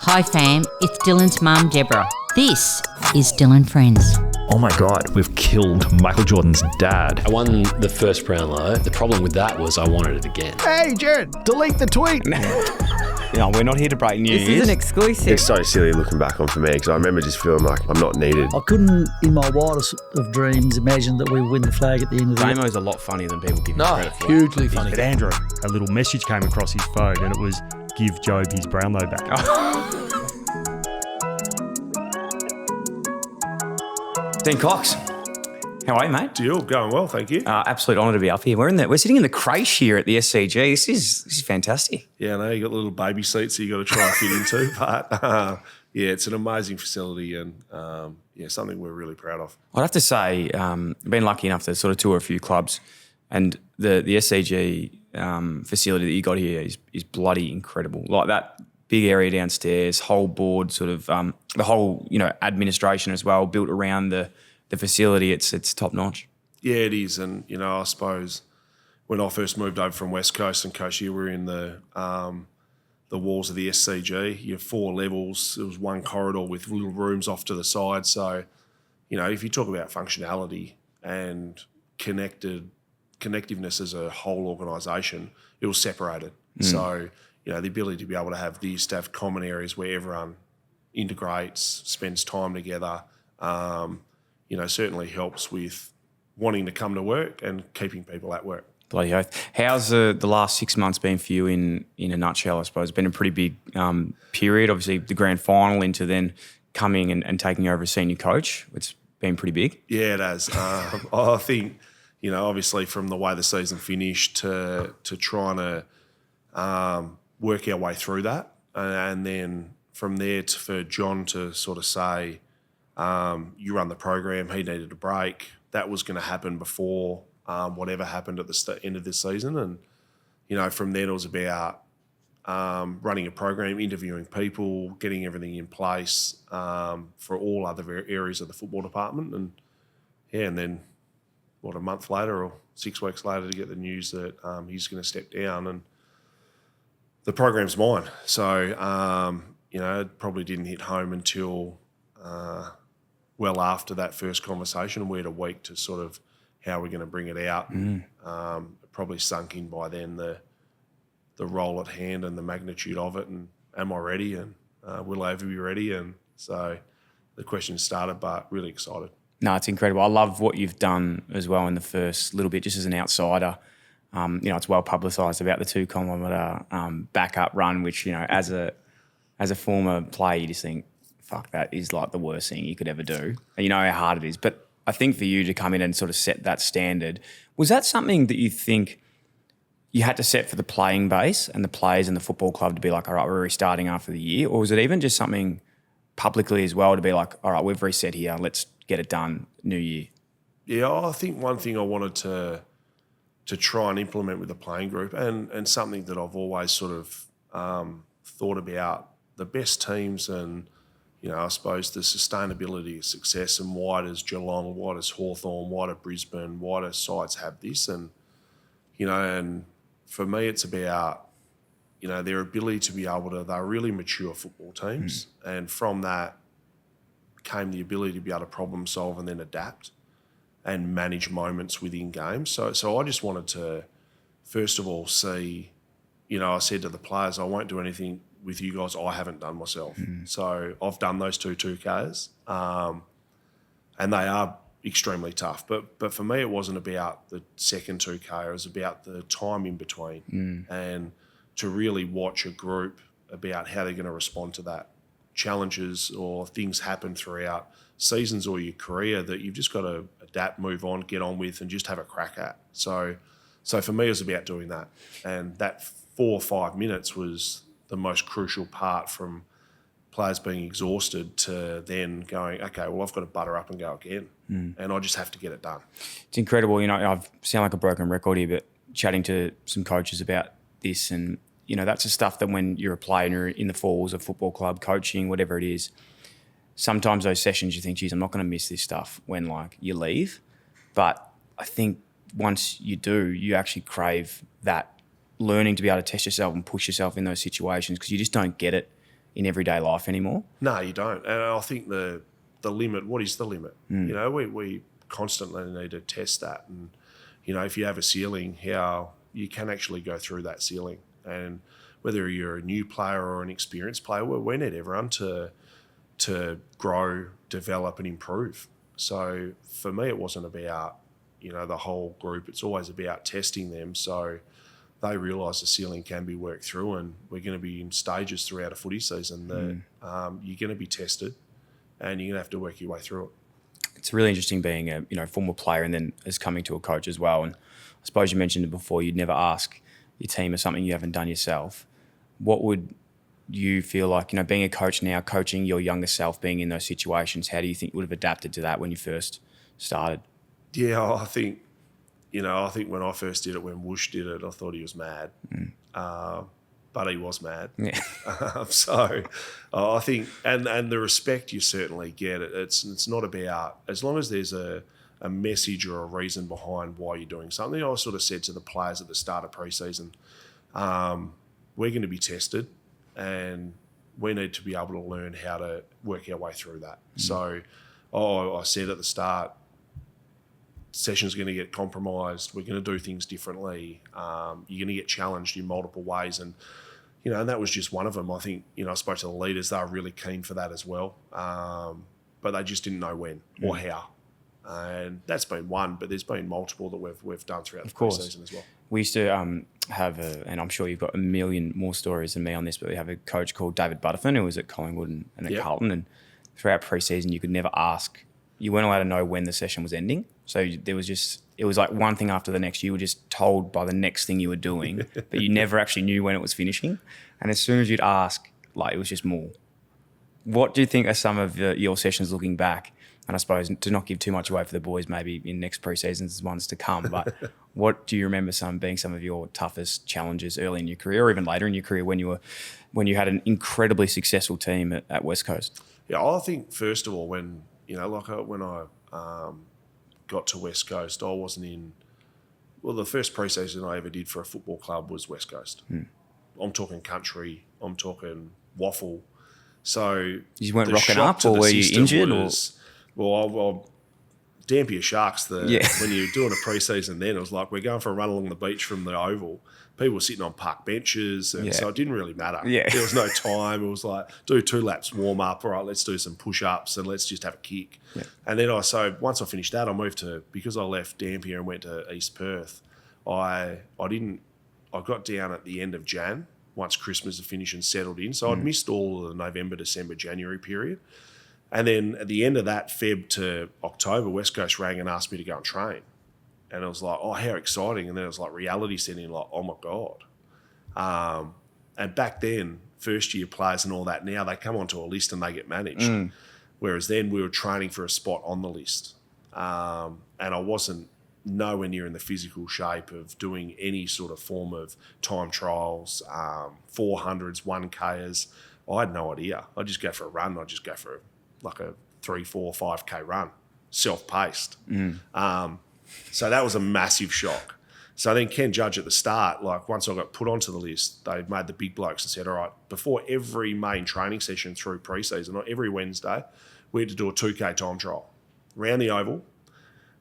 Hi fam, it's Dylan's mum Deborah. This is Dyl Friends. Oh my God, we've killed Michael Jordan's dad. I won the first Brownlow. The problem with that was I wanted it again. Hey Jared, delete the tweet. No, we're not here to break news. This is an exclusive. It's so silly looking back on for me because I remember just feeling like I'm not needed. I couldn't, in my wildest of dreams, imagine that we win the flag at the end of the year. Damo's a lot funnier than people give him credit for. Hugely funny. But Andrew, a little message came across his phone and it was, give Job his Brownlow back. Dean Cox, how are you, mate? Dyl, going well, thank you. Absolute honour to be up here. We're sitting in the creche here at the SCG. This is fantastic. Yeah, I know you got little baby seats that you got to try and fit into, but yeah, it's an amazing facility and something we're really proud of. I'd have to say, I've been lucky enough to sort of tour a few clubs, and the SCG facility that you got here is bloody incredible. Like that big area downstairs, whole board, sort of the whole administration as well, built around the facility. It's top notch. Yeah, it is, and I suppose when I first moved over from West Coast and coach here, we were in the walls of the SCG. You have 4 levels. There was one corridor with little rooms off to the side. So, if you talk about functionality and connectiveness as a whole organisation, it was separated. So, the ability to be able to have common areas where everyone integrates, spends time together, certainly helps with wanting to come to work and keeping people at work. Bloody oath. How's the last 6 months been for you in a nutshell, I suppose? It's been a pretty big period, obviously the grand final into then coming and taking over as senior coach. It's been pretty big. Yeah, it has. I think, obviously from the way the season finished to trying to work our way through that. And then from there for John to sort of say, you run the program, he needed a break. That was going to happen before whatever happened at the end of this season. And, from then it was about running a program, interviewing people, getting everything in place for all other areas of the football department. And then, a month later or 6 weeks later to get the news that he's going to step down and the program's mine. So, it probably didn't hit home until well after that first conversation. We had a week to sort of how we're going to bring it out. It probably sunk in by then the role at hand and the magnitude of it, and am I ready, and will I ever be ready? And so the question started, but really excited. No, it's incredible. I love what you've done as well in the first little bit, just as an outsider. It's well publicised about the 2-kilometre backup run, which, as a former player, you just think, fuck, that is like the worst thing you could ever do. And you know how hard it is. But I think for you to come in and sort of set that standard, was that something that you think you had to set for the playing base and the players in the football club to be like, all right, we're restarting after the year? Or was it even just something publicly as well to be like, all right, we've reset here, let's get it done, new year? Yeah, I think one thing I wanted to try and implement with the playing group and something that I've always sort of thought about, the best teams and, I suppose the sustainability of success, and why does Geelong, why does Hawthorn, why do Brisbane, why do sides have this? And, and for me it's about, their ability to be able to, they're really mature football teams. And from that came the ability to be able to problem solve and then adapt and manage moments within games. So I just wanted to, first of all, see, I said to the players, I won't do anything with you guys I haven't done myself. So I've done those 2 2Ks, and they are extremely tough. But for me, it wasn't about the second 2K. It was about the time in between and to really watch a group about how they're going to respond to that. Challenges or things happen throughout seasons or your career that you've just got to adapt, move on, get on with, and just have a crack at. So for me, it was about doing that. And that 4 or 5 minutes was the most crucial part, from players being exhausted to then going, okay, well, I've got to butter up and go again. And I just have to get it done. It's incredible. I sound like a broken record here, but chatting to some coaches about this, and, that's the stuff that when you're a player and you're in the four walls of a football club, coaching, whatever it is, sometimes those sessions you think, geez, I'm not going to miss this stuff when, you leave. But I think once you do, you actually crave that learning to be able to test yourself and push yourself in those situations, because you just don't get it in everyday life anymore? No, you don't. And I think the limit, what is the limit? You know, we constantly need to test that. And, you know, if you have a ceiling, how you can actually go through that ceiling. And whether you're a new player or an experienced player, we need everyone to grow, develop and improve. So for me, it wasn't about, you know, the whole group. It's always about testing them so they realise the ceiling can be worked through, and we're going to be in stages throughout a footy season that you're going to be tested and you're going to have to work your way through it. It's really interesting being a former player and then as coming to a coach as well. And I suppose you mentioned it before, you'd never ask your team or something you haven't done yourself. What would you feel like, being a coach now, coaching your younger self, being in those situations, how do you think you would have adapted to that when you first started? Yeah, I think when I first did it, when Whoosh did it, I thought he was mad. But he was mad. Yeah. So I think, and the respect you certainly get, it's not about, as long as there's a message or a reason behind why you're doing something. I sort of said to the players at the start of pre-season, we're going to be tested and we need to be able to learn how to work our way through that. So I said at the start, session's going to get compromised. We're going to do things differently. You're going to get challenged in multiple ways. And, and that was just one of them. I think, I spoke to the leaders. They were really keen for that as well. But they just didn't know when or how. And that's been one, but there's been multiple that we've done throughout the pre-season as well. We used to have and I'm sure you've got a million more stories than me on this, but we have a coach called David Butterfin who was at Collingwood and at Carlton. And throughout pre-season, you could never ask. You weren't allowed to know when the session was ending. So it was like one thing after the next. You were just told by the next thing you were doing, but you never actually knew when it was finishing. And as soon as you'd ask, it was just more. What do you think are some of your sessions looking back? And I suppose to not give too much away for the boys, maybe in next pre-seasons, ones to come. But what do you remember being some of your toughest challenges early in your career, or even later in your career when you had an incredibly successful team at West Coast? Yeah, I think first of all when I got to West Coast, I wasn't in. Well, the first pre-season I ever did for a football club was West Coast. I'm talking country. I'm talking waffle. So you weren't rocking up, or were you injured? Well, Dampier Sharks, when you were doing a pre-season then, it was like we're going for a run along the beach from the Oval. People were sitting on park benches, and so it didn't really matter. Yeah. There was no time. It was like, do 2 laps, warm up. All right, let's do some push-ups and let's just have a kick. Yeah. And then once I finished that, I moved to, because I left Dampier and went to East Perth, I got down at the end of Jan, once Christmas had finished and settled in. So I'd missed all of the November, December, January period. And then at the end of that, Feb to October, West Coast rang and asked me to go and train. And it was like, oh, how exciting. And then it was like reality setting in, like, oh, my God. And back then, first-year players and all that, now they come onto a list and they get managed. Whereas then we were training for a spot on the list. And I wasn't nowhere near in the physical shape of doing any sort of form of time trials, 400s, 1Ks. I had no idea. I'd just go for a run. I'd just go for a 3, 4, 5K run, self-paced. So that was a massive shock. So then Ken Judge at the start, once I got put onto the list, they made the big blokes and said, all right, before every main training session through pre-season, or every Wednesday, we had to do a 2K time trial around the Oval,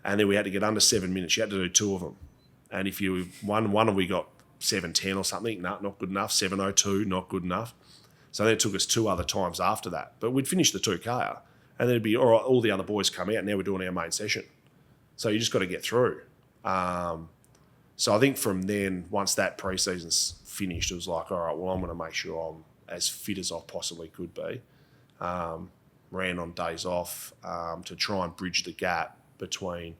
and then we had to get under 7 minutes. You had to do 2 of them. And if you won one, we got 7:10 or something, not good enough. 7:02, not good enough. So then it took us 2 other times after that. But we'd finish the 2K, and then it'd be, all right, all the other boys come out, now we're doing our main session. So you just got to get through. So I think from then, once that pre-season's finished, it was like, all right, well, I'm going to make sure I'm as fit as I possibly could be. Ran on days off to try and bridge the gap between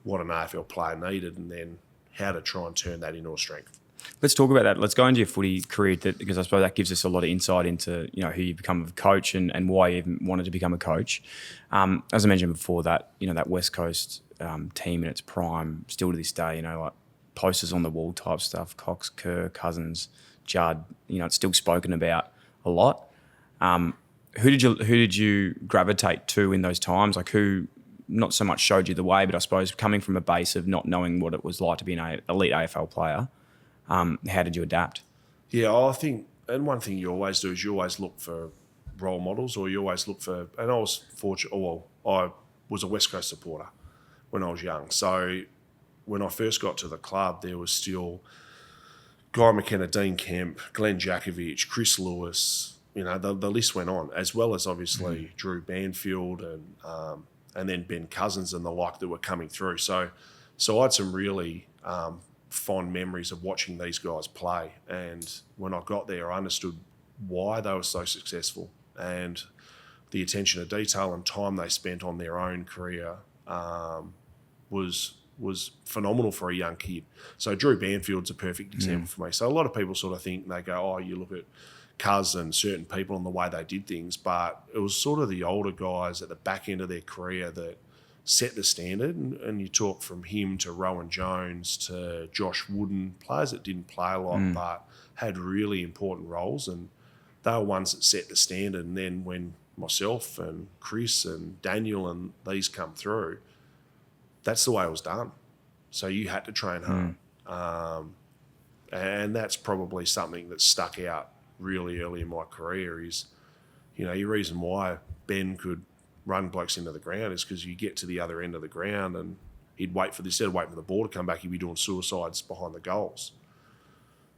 what an AFL player needed and then how to try and turn that into a strength. Let's talk about that. Let's go into your footy career, because I suppose that gives us a lot of insight into who you become a coach and why you even wanted to become a coach. As I mentioned before, that that West Coast team in its prime, still to this day, like posters on the wall type stuff. Cox, Kerr, Cousins, Judd. It's still spoken about a lot. Who did you gravitate to in those times? Like who? Not so much showed you the way, but I suppose coming from a base of not knowing what it was like to be an elite AFL player. How did you adapt? Yeah, I think and one thing you always do is you always look for role models, or you always look for. And I was fortunate. Well, I was a West Coast supporter when I was young. So when I first got to the club, there was still Guy McKenna, Dean Kemp, Glenn Jakovich, Chris Lewis. The list went on, as well as obviously Drew Banfield and then Ben Cousins and the like that were coming through. So I had some really fond memories of watching these guys play. And when I got there, I understood why they were so successful, and the attention to detail and time they spent on their own career was phenomenal for a young kid. So Drew Banfield's a perfect example for me. So a lot of people sort of think, they go, oh, you look at Cuz and certain people and the way they did things, but it was sort of the older guys at the back end of their career that set the standard. And you talk from him to Rowan Jones to Josh Wooden, players that didn't play a lot but had really important roles, and they were ones that set the standard. And then when myself and Chris and Daniel and these come through, that's the way it was done. So you had to train hard. And that's probably something that stuck out really early in my career is, your reason why Ben could run blokes into the ground is because you get to the other end of the ground and instead of waiting for the ball to come back, he'd be doing suicides behind the goals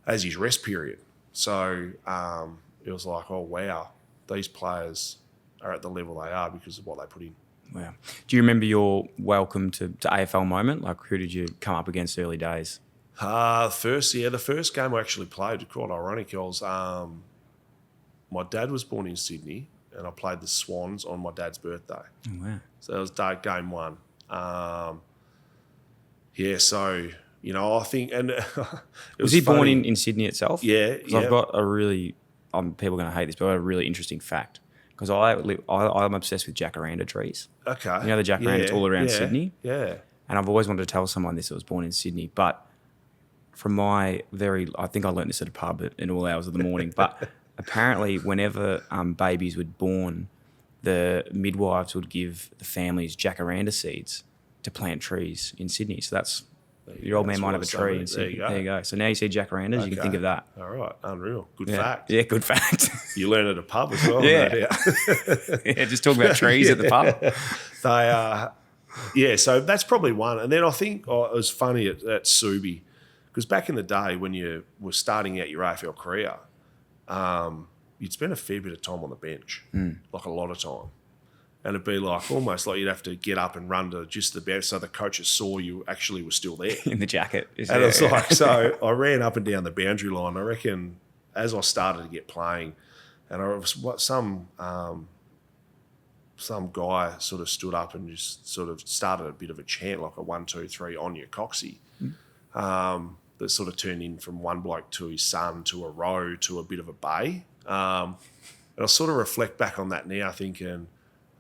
as his rest period. So it was like, oh, wow, these players are at the level they are because of what they put in. Wow. Do you remember your welcome to AFL moment? Like, who did you come up against early days? The first game I actually played, quite ironic, my dad was born in Sydney and I played the Swans on my dad's birthday. Oh, wow. So that was game one. I think, and was he born in Sydney itself? Yeah. Because I've got a really, people are going to hate this, but I have a really interesting fact. Because I'm obsessed with jacaranda trees. Okay. The jacarandas all around Sydney? Yeah. And I've always wanted to tell someone this that was born in Sydney. But from I think I learned this at a pub in all hours of the morning, but apparently whenever babies were born, the midwives would give the families jacaranda seeds to plant trees in Sydney. So that's, your old man might have a tree in Sydney. There you go. So now you see jacarandas, you can think of that. All right. Unreal. Good fact. Yeah, good fact. You learn at a pub as well. Yeah. Just talk about trees at the pub. So that's probably one. And then I think it was funny at Subi, because back in the day when you were starting out your AFL career, you'd spend a fair bit of time on the bench, like a lot of time. And it'd be like almost like you'd have to get up and run to just the bench so the coaches saw you actually were still there. In the jacket. And it's like, so I ran up and down the boundary line. I reckon as I started to get playing, and some guy sort of stood up and just sort of started a bit of a chant, like a 1, 2, 3 on your Coxie. That sort of turned in from one bloke to his son to a row to a bit of a bay. And I sort of reflect back on that now thinking,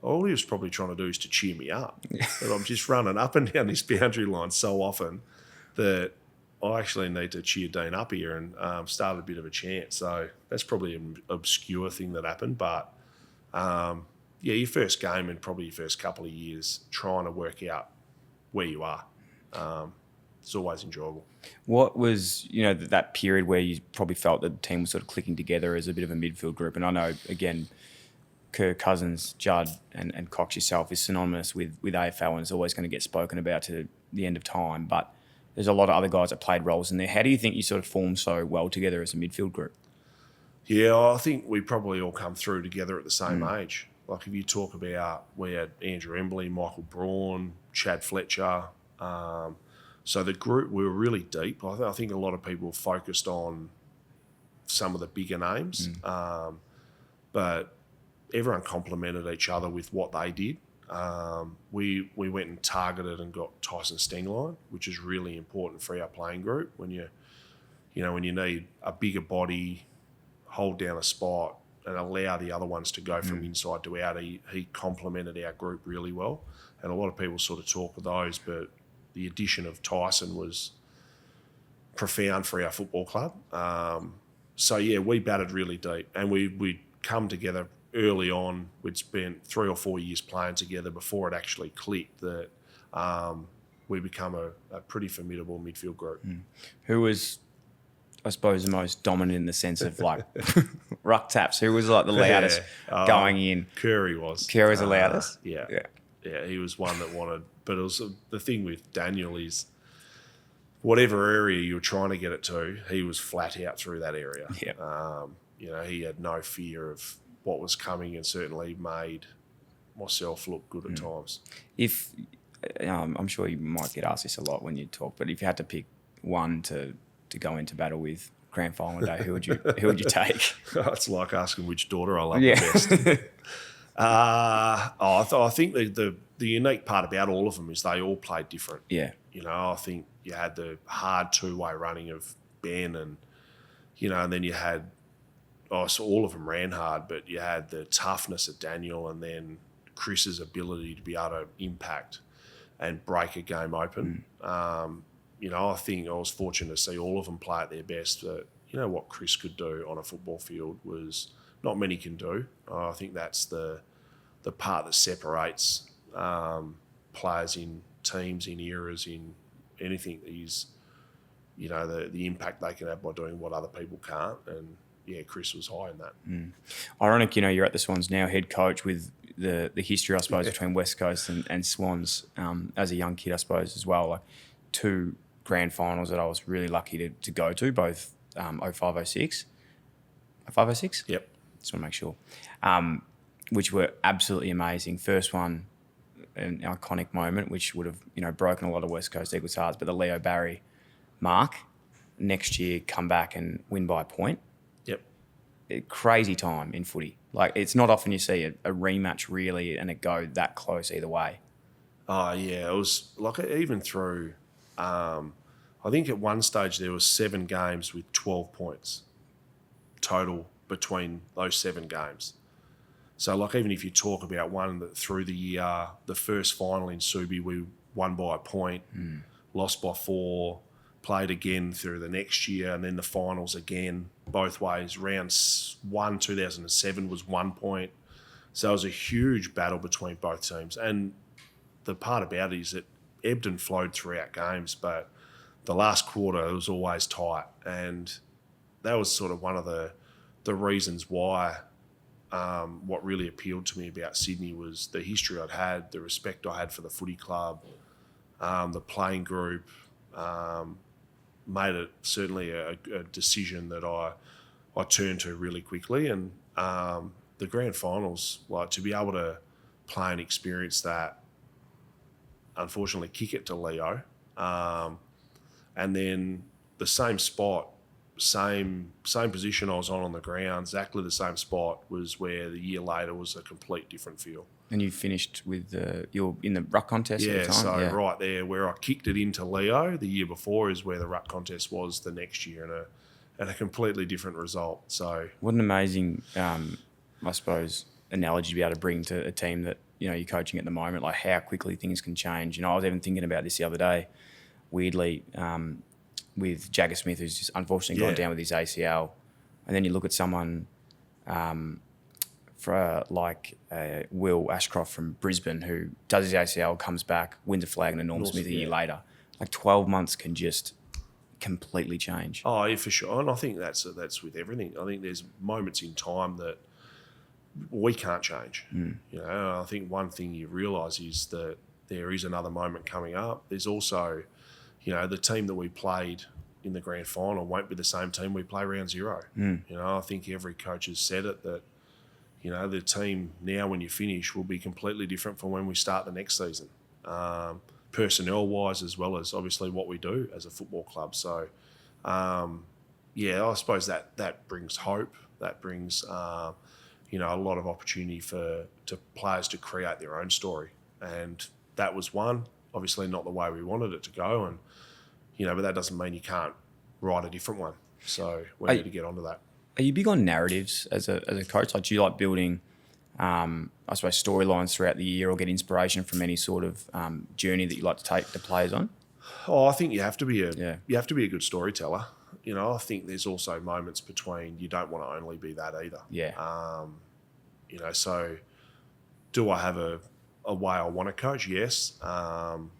all he was probably trying to do is to cheer me up. But I'm just running up and down this boundary line so often that I actually need to cheer Dean up here and start a bit of a chant. So that's probably an obscure thing that happened. But your first game and probably your first couple of years trying to work out where you are. It's always enjoyable. What was, that period where you probably felt that the team was sort of clicking together as a bit of a midfield group? And I know, again, Kerr, Cousins, Judd and Cox yourself is synonymous with AFL and is always going to get spoken about to the end of time. But there's a lot of other guys that played roles in there. How do you think you sort of formed so well together as a midfield group? Yeah, I think we probably all come through together at the same age. Like if you talk about, we had Andrew Embley, Michael Braun, Chad Fletcher. So the group, we were really deep. I think a lot of people focused on some of the bigger names, but everyone complemented each other with what they did. We went and targeted and got Tyson Stengline, which is really important for our playing group. When you need a bigger body, hold down a spot and allow the other ones to go from inside to out, he complemented our group really well. And a lot of people sort of talk of those, but the addition of Tyson was profound for our football club. We batted really deep and we'd come together early on. We'd spent 3 or 4 years playing together before it actually clicked that we become a pretty formidable midfield group. Who was, I suppose, the most dominant in the sense of like ruck taps? Who was like the loudest going in? Curry was. Curry's the loudest? Yeah, he was one that wanted. But it was the thing with Daniel is whatever area you were trying to get it to, he was flat out through that area. Yeah. He had no fear of what was coming and certainly made myself look good at times. If I'm sure you might get asked this a lot when you talk, but if you had to pick one to go into battle with grand final day, who would you take? It's like asking which daughter I love the best. I think the unique part about all of them is they all played different. Yeah. I think you had the hard two-way running of Ben and then you had, so all of them ran hard, but you had the toughness of Daniel and then Chris's ability to be able to impact and break a game open. I think I was fortunate to see all of them play at their best. But what Chris could do on a football field was not many can do. I think that's the part that separates players in teams, in eras, in anything. Is the impact they can have by doing what other people can't. And Chris was high in that. Ironic, you're at the Swans now, head coach, with the history, I suppose, between West Coast and Swans as a young kid, I suppose, as well. Like 2 grand finals that I was really lucky to go to, both 05, 06. 05, 06? Yep. Just want to make sure. Which were absolutely amazing. First one, an iconic moment, which would have, broken a lot of West Coast Eagles' hearts, but the Leo Barry mark. Next year, come back and win by a point. Yep. Crazy time in footy. Like, it's not often you see a rematch really and it go that close either way. Oh, yeah. It was like even through, I think at one stage there was 7 games with 12 points total between those 7 games. So, like, even if you talk about one that through the year, the first final in Subi, we won by a point, lost by 4, played again through the next year, and then the finals again, both ways. Round 1, 2007 was 1 point. So it was a huge battle between both teams. And the part about it is it ebbed and flowed throughout games, but the last quarter it was always tight. And that was sort of one of the reasons why what really appealed to me about Sydney was the history I'd had, the respect I had for the footy club, the playing group, made it certainly a decision that I turned to really quickly. And the grand finals, like to be able to play and experience that, unfortunately kick it to Leo, and then the same spot, same position I was on the ground, exactly the same spot was where the year later was a complete different feel. And you finished with you're in the ruck contest at the time? So right there where I kicked it into Leo the year before is where the ruck contest was the next year, and a completely different result. So what an amazing, I suppose, analogy to be able to bring to a team that you're coaching at the moment, like how quickly things can change. I was even thinking about this the other day, weirdly, with Jagger Smith, who's just unfortunately gone down with his ACL, and then you look at someone like Will Ashcroft from Brisbane, who does his ACL, comes back, wins a flag, and a Norm Smith a year later. Like 12 months can just completely change. Oh, yeah, for sure. And I think that's with everything. I think there's moments in time that we can't change. I think one thing you realise is that there is another moment coming up. There's also, the team that we played in the grand final won't be the same team we play round 0. I think every coach has said it that, the team now when you finish will be completely different from when we start the next season, personnel-wise as well as obviously what we do as a football club. So, I suppose that brings hope. That brings, a lot of opportunity to players to create their own story. And that was one, obviously not the way we wanted it to go. And, but that doesn't mean you can't write a different one. So we need to get onto that. Are you big on narratives as a coach? Like, do you like building, I suppose, storylines throughout the year, or get inspiration from any sort of journey that you like to take the players on? Oh, I think you have to be a good storyteller. I think there's also moments between you don't want to only be that either. Yeah. So do I have a way I want to coach? Yes.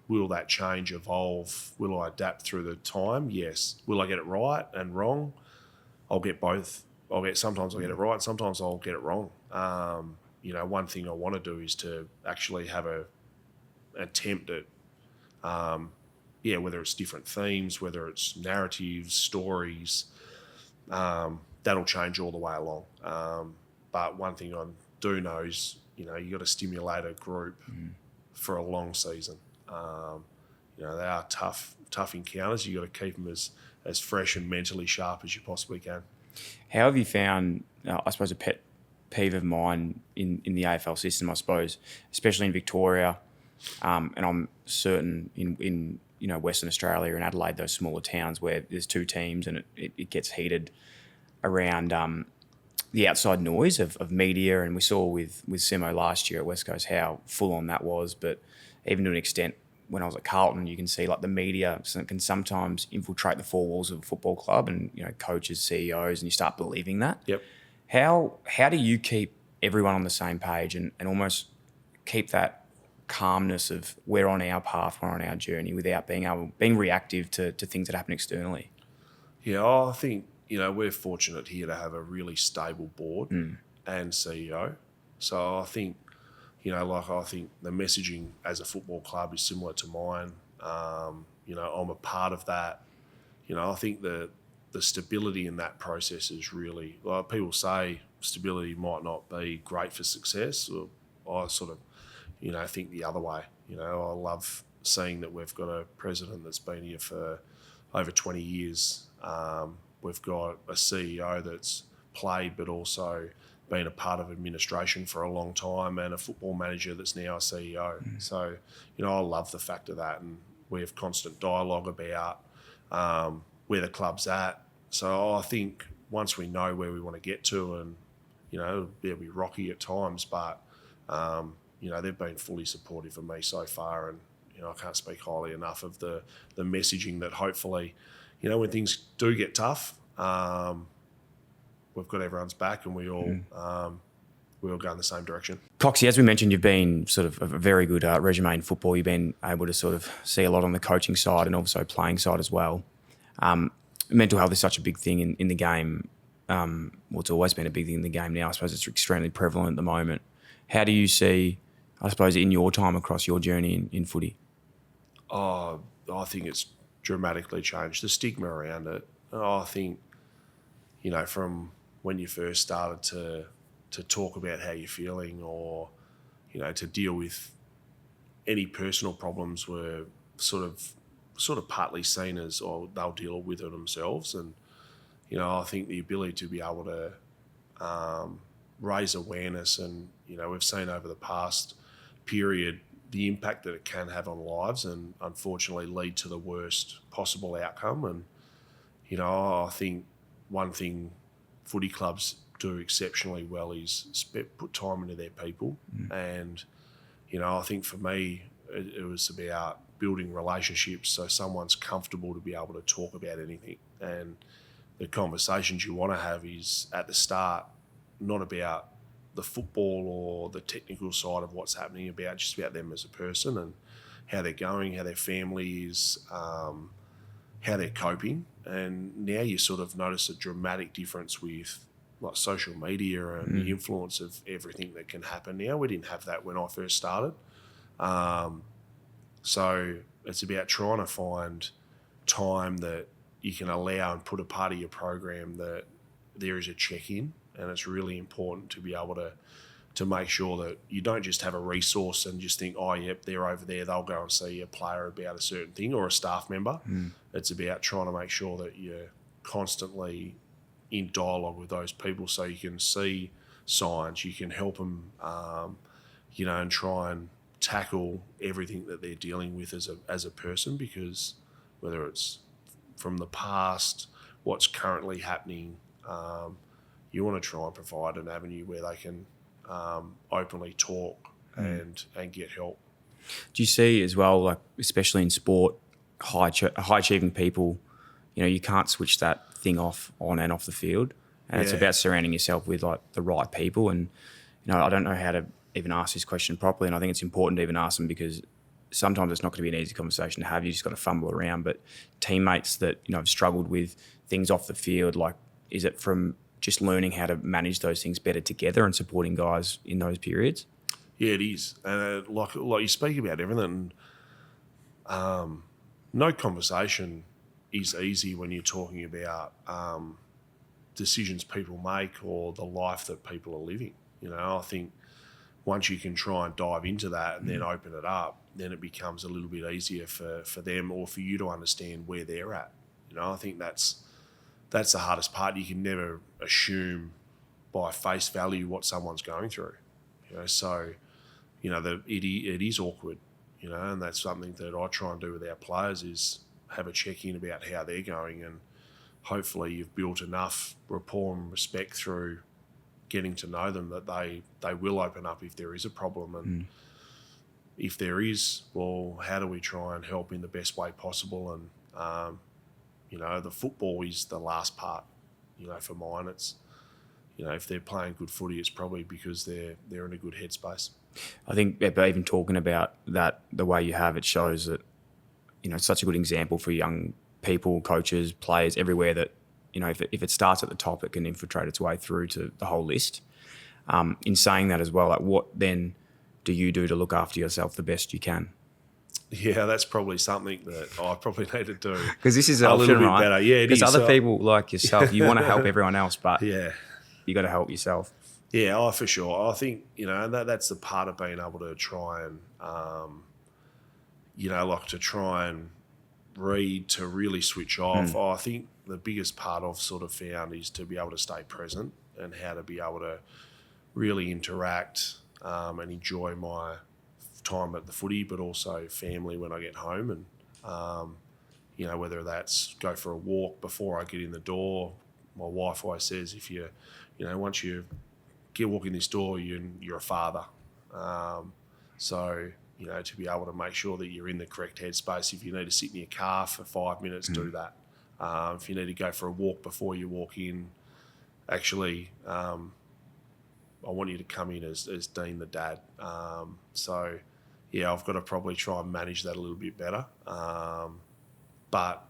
Will that change, evolve? Will I adapt through the time? Yes. Will I get it right and wrong? I'll get both. Sometimes I'll get it right, and sometimes I'll get it wrong. One thing I want to do is to actually have an attempt at, whether it's different themes, whether it's narratives, stories, that'll change all the way along. But one thing I do know is, you got to stimulate a group for a long season. They are tough encounters. You got to keep them as fresh and mentally sharp as you possibly can. How have you found, I suppose, a pet peeve of mine in the AFL system, I suppose, especially in Victoria, and I'm certain in Western Australia and Adelaide, those smaller towns where there's two teams and it gets heated around the outside noise of media. And we saw with Simo last year at West Coast how full on that was. But even to an extent, when I was at Carlton, you can see like the media can sometimes infiltrate the four walls of a football club and, coaches, CEOs, and you start believing that. Yep. How do you keep everyone on the same page and almost keep that calmness of we're on our path, we're on our journey without being reactive to things that happen externally? Yeah, I think, we're fortunate here to have a really stable board and CEO. So I think, I think the messaging as a football club is similar to mine. I'm a part of that. I think the stability in that process is really, like people say stability might not be great for success. I sort of, think the other way. I love seeing that we've got a president that's been here for over 20 years. We've got a CEO that's played but also been a part of administration for a long time, and a football manager that's now a CEO. So, I love the fact of that, and we have constant dialogue about where the club's at. So I think once we know where we want to get to, and, it'll be rocky at times, but, they've been fully supportive of me so far, and, I can't speak highly enough of the messaging that hopefully, when things do get tough, we've got everyone's back and we all go in the same direction. Coxie, as we mentioned, you've been sort of a very good resume in football. You've been able to sort of see a lot on the coaching side and also playing side as well. Mental health is such a big thing in the game. It's always been a big thing in the game now. I suppose it's extremely prevalent at the moment. How do you see, I suppose, in your time across your journey in footy? I think it's dramatically changed. The stigma around it, I think, from when you first started to talk about how you're feeling, or, to deal with any personal problems, were sort of partly seen as, oh, they'll deal with it themselves. And, I think the ability to be able to raise awareness, and, we've seen over the past period the impact that it can have on lives, and unfortunately lead to the worst possible outcome. And, I think one thing footy clubs do exceptionally well is put time into their people. And, I think for me, it was about building relationships so someone's comfortable to be able to talk about anything. And the conversations you want to have is at the start, not about the football or the technical side of what's happening, just about them as a person and how they're going, how their family is, how they're coping. And now you sort of notice a dramatic difference with like social media and the influence of everything that can happen now. We didn't have that when I first started. So it's about trying to find time that you can allow and put a part of your program that there is a check-in, and it's really important to be able to make sure that you don't just have a resource and just think, oh, yep, they're over there, they'll go and see a player about a certain thing, or a staff member. It's about trying to make sure that you're constantly in dialogue with those people so you can see signs, you can help them, and try and tackle everything that they're dealing with as a person, because whether it's from the past, what's currently happening, you want to try and provide an avenue where they can openly talk and get help. Do you see as well, like especially in sport, high achieving people, you can't switch that thing off on and off the field, and it's about surrounding yourself with like the right people. And I don't know how to even asked this question properly, and I think it's important to even ask them because sometimes it's not going to be an easy conversation to have. You just got to fumble around. But teammates that have struggled with things off the field, like is it from just learning how to manage those things better together and supporting guys in those periods? Yeah, it is. And like you speak about everything. No conversation is easy when you're talking about decisions people make or the life that people are living. I think once you can try and dive into that and then open it up, then it becomes a little bit easier for them or for you to understand where they're at. I think that's the hardest part. You can never assume by face value what someone's going through. So it is awkward. And that's something that I try and do with our players is have a check-in about how they're going, and hopefully you've built enough rapport and respect through getting to know them that they will open up if there is a problem. And if there is, well, how do we try and help in the best way possible? And, the football is the last part, for mine. It's, if they're playing good footy, it's probably because they're in a good headspace. I think even talking about that the way you have, it shows that, it's such a good example for young people, coaches, players, everywhere that, if it starts at the top, it can infiltrate its way through to the whole list. In saying that as well, like what then do you do to look after yourself the best you can? Yeah, that's probably something that I probably need to do. Because this is a little bit right? better. Yeah, because other people like yourself, you want to help everyone else, but yeah, you got to help yourself. Yeah, for sure. I think, and that's the part of being able to try and, to try and read, to really switch off. I think the biggest part I've sort of found is to be able to stay present and how to be able to really interact and enjoy my time at the footy, but also family when I get home. And, whether that's go for a walk before I get in the door. My wife always says, if you, once you get walking this door, you're a father. So, to be able to make sure that you're in the correct headspace. If you need to sit in your car for 5 minutes, do that. If you need to go for a walk before you walk in, actually, I want you to come in as Dean the dad. So, yeah, I've got to probably try and manage that a little bit better. But,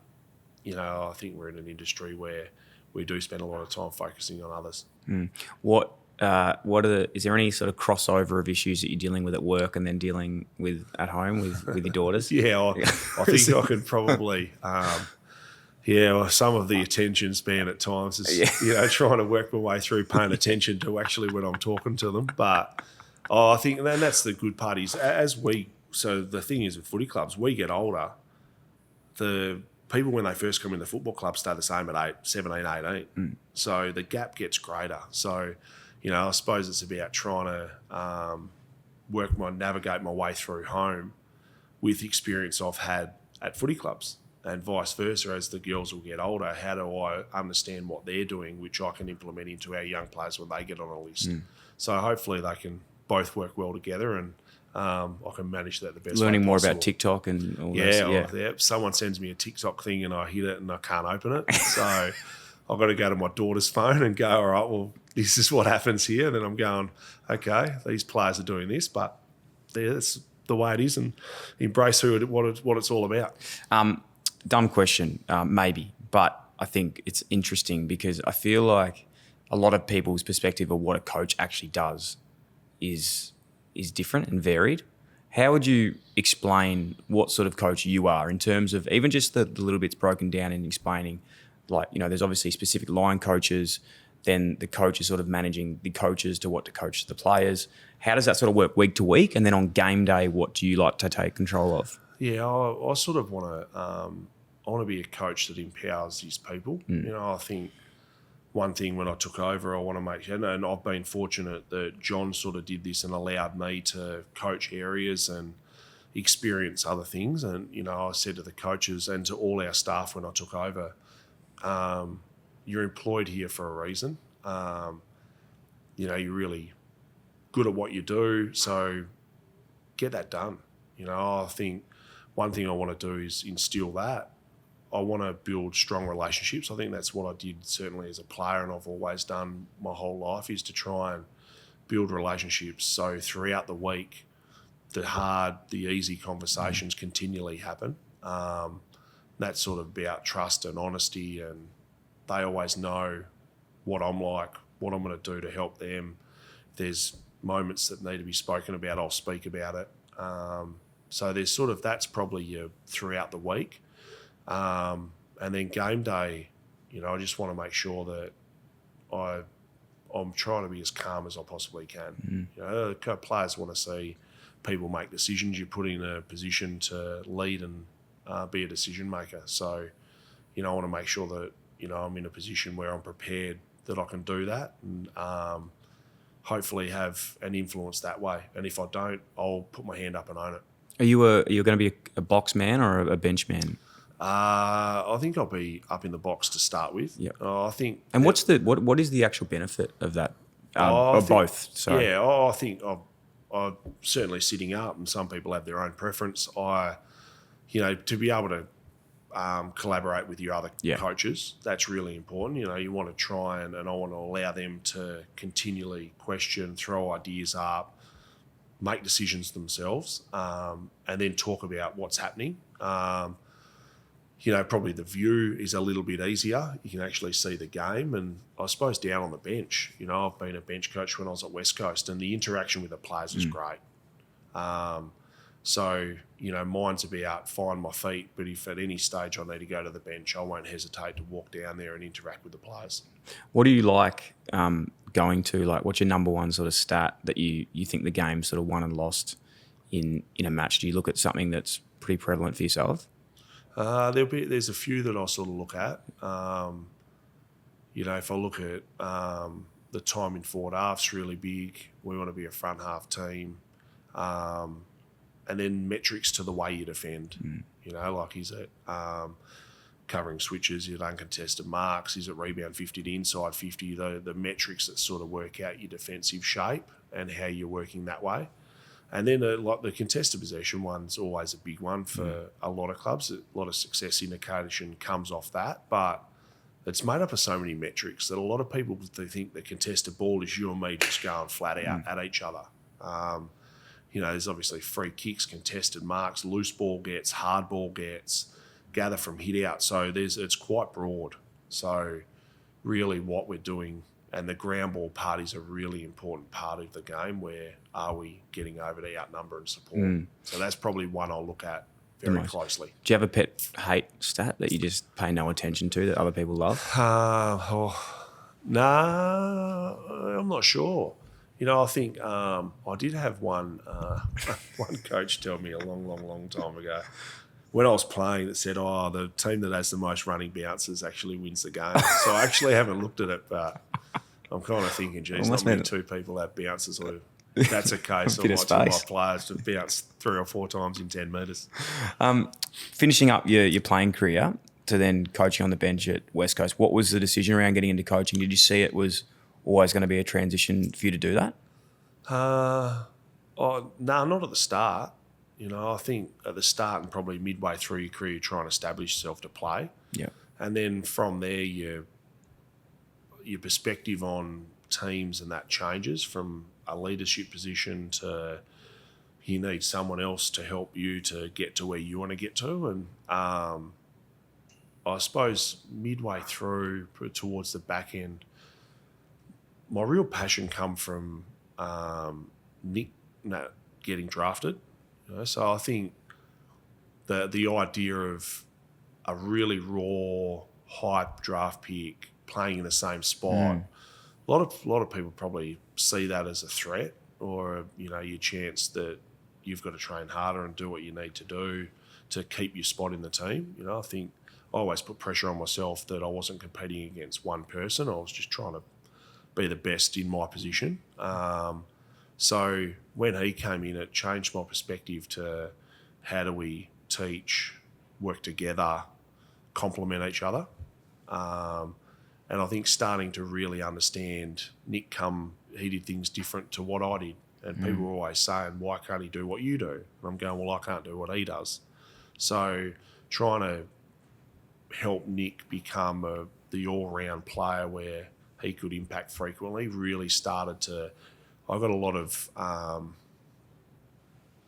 I think we're in an industry where we do spend a lot of time focusing on others. Is there any sort of crossover of issues that you're dealing with at work and then dealing with at home with your daughters? Yeah, I think I could probably, some of the attention span at times is, trying to work my way through paying attention to actually when I'm talking to them. But I think, and that's the good part is so the thing is with footy clubs, we get older, the people when they first come in the football club stay the same at 17, 18. So the gap gets greater. So, I suppose it's about trying to navigate my way through home with experience I've had at footy clubs and vice versa. As the girls will get older, how do I understand what they're doing, which I can implement into our young players when they get on a list? So hopefully they can both work well together and I can manage that the best way Learning more possible. about TikTok and all that. Yeah. Someone sends me a TikTok thing and I hit it and I can't open it. So I've got to go to my daughter's phone and go, all right, well, this is what happens here. And then I'm going, okay, these players are doing this, but that's the way it is, and embrace what it's all about. Dumb question, maybe, but I think it's interesting because I feel like a lot of people's perspective of what a coach actually does is different and varied. How would you explain what sort of coach you are in terms of even just the little bits broken down and explaining, like, there's obviously specific line coaches, then the coach is sort of managing the coaches to what to coach the players. How does that sort of work week to week? And then on game day, what do you like to take control of? Yeah, I sort of want to be a coach that empowers his people. I think one thing when I took over, I want to make sure, and I've been fortunate that John sort of did this and allowed me to coach areas and experience other things. And, I said to the coaches and to all our staff when I took over, you're employed here for a reason. You're really good at what you do, so get that done. I think one thing I want to do is instill that. I want to build strong relationships. I think that's what I did certainly as a player, and I've always done my whole life, is to try and build relationships. So throughout the week, the easy conversations continually happen. That's sort of about trust and honesty, and they always know what I'm like, what I'm going to do to help them. If there's moments that need to be spoken about, I'll speak about it. So there's sort of, that's probably your throughout the week. And then game day, I just want to make sure that I'm trying to be as calm as I possibly can. Players want to see people make decisions. You're put in a position to lead and be a decision maker. So, I want to make sure that, I'm in a position where I'm prepared that I can do that and hopefully have an influence that way. And if I don't, I'll put my hand up and own it. Are you going to be a box man or a bench man? I think I'll be up in the box to start with. Yeah. I think. And what is the actual benefit of that? Both. Sorry. Yeah. I think I'm certainly sitting up, and some people have their own preference. To be able to collaborate with your other coaches, that's really important. You want to try and I want to allow them to continually question, throw ideas up, make decisions themselves, and then talk about what's happening. Probably the view is a little bit easier. You can actually see the game, and I suppose down on the bench, I've been a bench coach when I was at West Coast, and the interaction with the players is great. So, mine's about find my feet, but if at any stage I need to go to the bench, I won't hesitate to walk down there and interact with the players. What do you like going to? Like, what's your number one sort of stat that you think the game sort of won and lost in a match? Do you look at something that's pretty prevalent for yourself? There's a few that I'll sort of look at. If I look at the time in forward half's really big. We want to be a front half team. And then metrics to the way you defend. Like is it covering switches, is it uncontested marks, is it rebound 50 to inside 50, the metrics that sort of work out your defensive shape and how you're working that way. And then the contested possession one's always a big one for a lot of clubs. A lot of success indication comes off that, but it's made up of so many metrics that a lot of people think the contested ball is you and me just going flat out at each other. There's obviously free kicks, contested marks, loose ball gets, hard ball gets, gather from hit out. So it's quite broad. So really what we're doing, and the ground ball part is a really important part of the game. Where are we getting over to outnumber and support? So that's probably one I'll look at very closely. Do you have a pet hate stat that you just pay no attention to that other people love? No, I'm not sure. I think I did have one coach tell me a long time ago when I was playing that said, the team that has the most running bounces actually wins the game. So I actually haven't looked at it, but I'm kind of thinking, geez, not many two people have bounces. Or if that's a case, I might tell my players to bounce 3 or 4 times in 10 metres. Finishing up your playing career to then coaching on the bench at West Coast, what was the decision around getting into coaching? Did you see it was always going to be a transition for you to do that? No, not at the start. I think at the start and probably midway through your career, you're trying to establish yourself to play. Yeah. And then from there, your perspective on teams and that changes from a leadership position to you need someone else to help you to get to where you want to get to. And I suppose midway through towards the back end, my real passion come from Nick getting drafted. So I think the idea of a really raw, hype draft pick playing in the same spot, a lot of people probably see that as a threat or your chance that you've got to train harder and do what you need to do to keep your spot in the team. I think I always put pressure on myself that I wasn't competing against one person. I was just trying to be the best in my position. So when he came in, it changed my perspective to how do we teach, work together, complement each other. And I think starting to really understand Nick he did things different to what I did. And people were always saying, why can't he do what you do? And I'm going, well, I can't do what he does. So trying to help Nick become the all-round player where he could impact frequently really started to, I got a lot of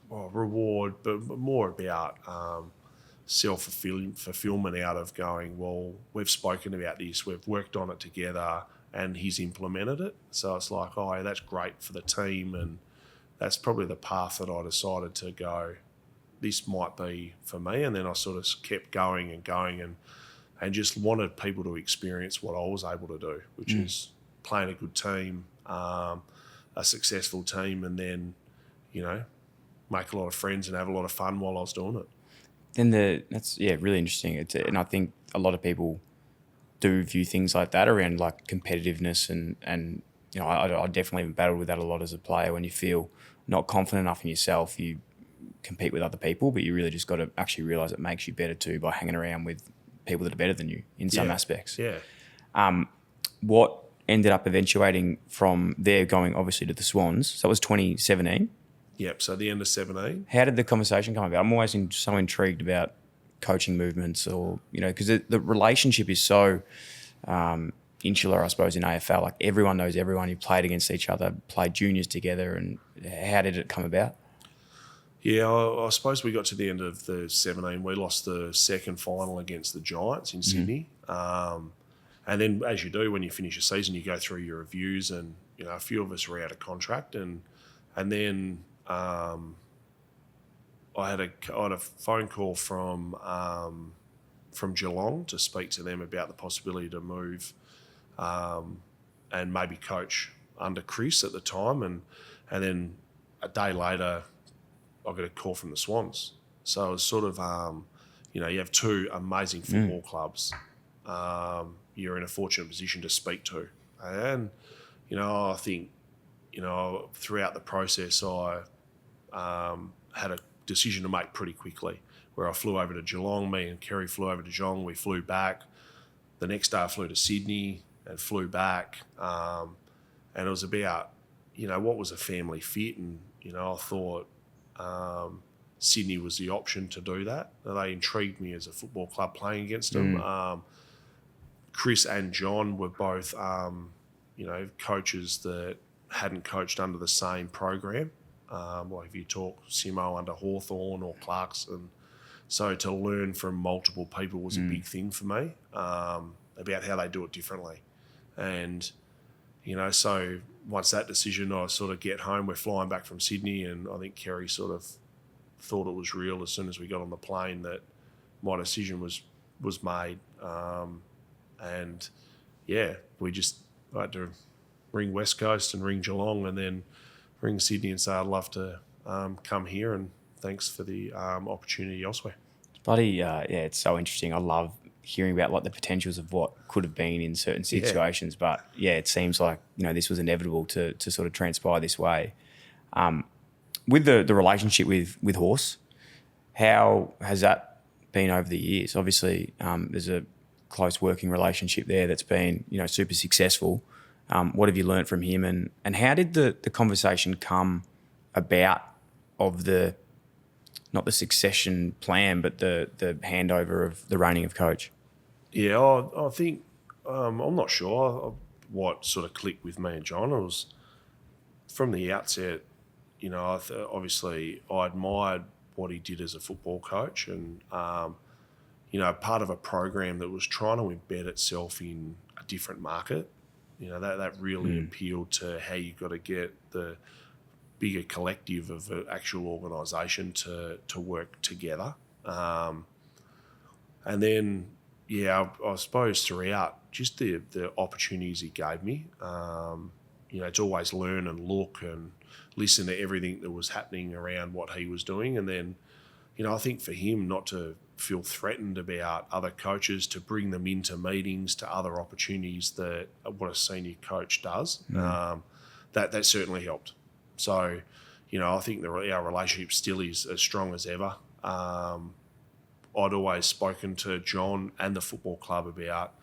reward, but more about self-fulfillment out of going, well, we've spoken about this, we've worked on it together, and he's implemented it. So it's like, oh, yeah, that's great for the team, and that's probably the path that I decided to go, this might be for me. And then I sort of kept going and just wanted people to experience what I was able to do, which is playing a good team, a successful team, and then, make a lot of friends and have a lot of fun while I was doing it. Then that's really interesting. And I think a lot of people do view things like that around like competitiveness and I definitely have battled with that a lot as a player. When you feel not confident enough in yourself, you compete with other people, but you really just got to actually realise it makes you better too by hanging around with people that are better than you in some aspects. Yeah. What ended up eventuating from there going obviously to the Swans? So that was 2017. Yep, so the end of 17. How did the conversation come about? I'm always so intrigued about coaching movements or, because the relationship is so insular, I suppose, in AFL. Like everyone knows everyone. You played against each other, played juniors together, and how did it come about? Yeah, I suppose we got to the end of the 17. We lost the second final against the Giants in Sydney. And then, as you do when you finish a season, you go through your reviews, and a few of us were out of contract, and then I had a phone call from Geelong to speak to them about the possibility to move and maybe coach under Chris at the time, and then a day later I got a call from the Swans. So it was sort of you have two amazing football clubs. You're in a fortunate position to speak to, and I think throughout the process I had a decision to make pretty quickly, where I flew over to Geelong. Me and Kerry flew over to Geelong. We flew back. The next day I flew to Sydney and flew back. And it was about, what was a family fit. And, I thought Sydney was the option to do that. They intrigued me as a football club playing against them. Chris and John were both, coaches that hadn't coached under the same program. Like if you talk Simo under Hawthorn or Clarkson. So to learn from multiple people was a big thing for me, about how they do it differently. And, so once that decision, I sort of get home, we're flying back from Sydney, and I think Kerry sort of thought it was real as soon as we got on the plane that my decision was made. And we just had to ring West Coast and ring Geelong and then ring Sydney and say, I'd love to come here, and thanks for the opportunity elsewhere. Bloody, it's so interesting. I love hearing about like the potentials of what could have been in certain situations. But it seems like, this was inevitable to sort of transpire this way. With the relationship with Horse, how has that been over the years? Obviously, there's a close working relationship there that's been, super successful. What have you learnt from him, and how did the conversation come about of not the succession plan, but the handover of the reigning of coach? Yeah, I think, I'm not sure what sort of clicked with me and John. It was from the outset, obviously I admired what he did as a football coach, and, part of a program that was trying to embed itself in a different market. That really appealed to how you got to get the bigger collective of an actual organisation to work together. And then, I suppose throughout just the opportunities he gave me, to always learn and look and listen to everything that was happening around what he was doing. And then, I think for him not to feel threatened about other coaches, to bring them into meetings, to other opportunities that what a senior coach does, that certainly helped. So, I think our relationship still is as strong as ever. I'd always spoken to John and the football club about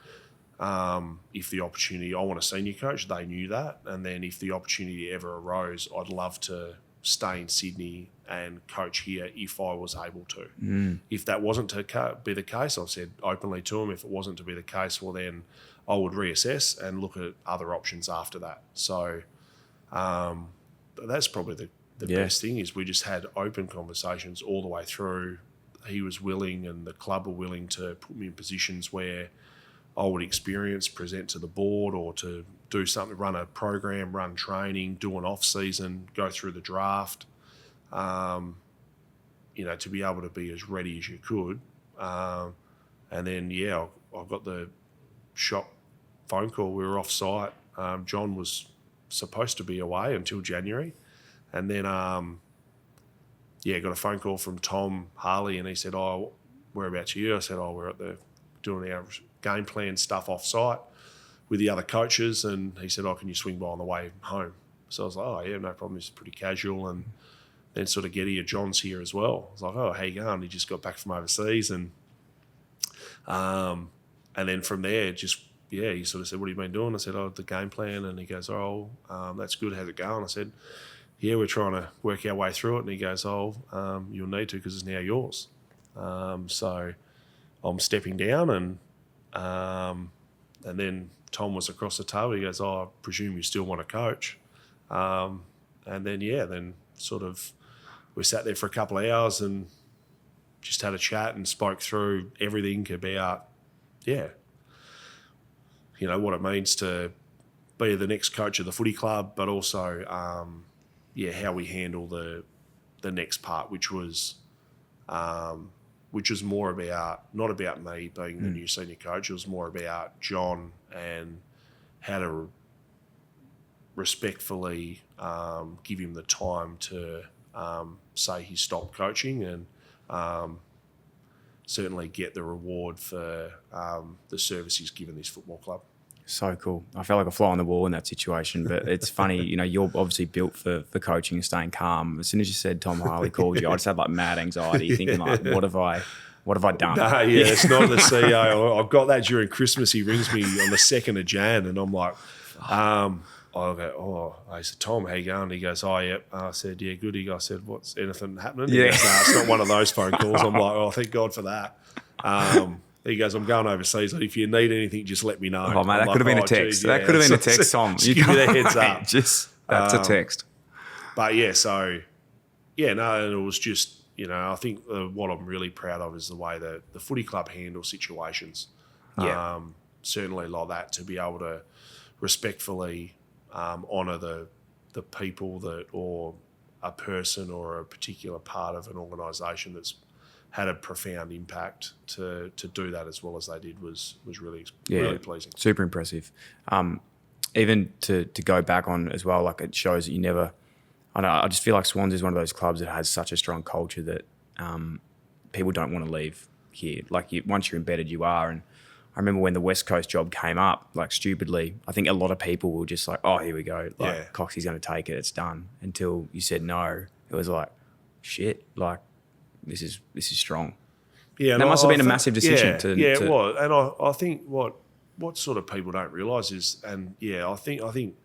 if the opportunity, I want a senior coach, they knew that. And then if the opportunity ever arose, I'd love to stay in Sydney and coach here if I was able to. If that wasn't to be the case, I've said openly to him, if it wasn't to be the case, well then I would reassess and look at other options after that. So, that's probably the best thing is we just had open conversations all the way through. He was willing and the club were willing to put me in positions where I would experience, present to the board or to do something, run a program, run training, do an off-season, go through the draft, to be able to be as ready as you could. And then, I got the shock phone call. We were off-site. John was supposed to be away until January. And then, got a phone call from Tom Harley and he said, "Oh, whereabouts are you?" I said, "Oh, we're doing our game plan stuff off-site with the other coaches." And he said, "Oh, can you swing by on the way home?" So I was like, "Oh, yeah, no problem." It's pretty casual. And then sort of get here, John's here as well. I was like, "Oh, how you going?" He just got back from overseas. And then from there, he sort of said, "What have you been doing?" I said, "Oh, the game plan." And he goes, "Oh, that's good. How's it going?" I said, "Yeah, we're trying to work our way through it." And he goes, "Oh, you'll need to because it's now yours." So I'm stepping down and then Tom was across the table. He goes, "Oh, I presume you still want to coach." And then sort of we sat there for a couple of hours and just had a chat and spoke through everything about, what it means to be the next coach of the footy club, but also, how we handle the next part, which was more about, not about me being the new senior coach. It was more about John and how to respectfully give him the time to say he stopped coaching and certainly get the reward for the service he's given this football club. So cool. I felt like a fly on the wall in that situation, but it's funny, you're obviously built for coaching and staying calm. As soon as you said Tom Harley called you, I just had like mad anxiety thinking like, what have I done? It's not the CEO. I've got that during Christmas. He rings me on the 2nd of Jan and I'm like, I said, "Tom, how you going?" He goes, "Oh, yeah." I said, "Yeah, good." I said, "What's anything happening?" He goes, "No, it's not one of those phone calls." I'm like, "Oh, thank God for that." He goes, "I'm going overseas. If you need anything, just let me know." Oh, mate, that could have been a text. That could have been a text, Tom. You give me the heads up. That's a text. But and it was just, I think what I'm really proud of is the way that the footy club handles situations. Certainly like that, to be able to respectfully honour the people or a person or a particular part of an organisation that's had a profound impact to do that as well as they did was really pleasing. Super impressive. Even to go back on as well, like it shows that you never. I just feel like Swans is one of those clubs that has such a strong culture that people don't want to leave here. Like once you're embedded, you are. And I remember when the West Coast job came up, like stupidly, I think a lot of people were just like, "Oh, here we go. Like Coxie's going to take it. It's done." Until you said no, it was like, shit. Like this is strong. Yeah, that must have been a massive decision. It was. And I think what sort of people don't realise is, I think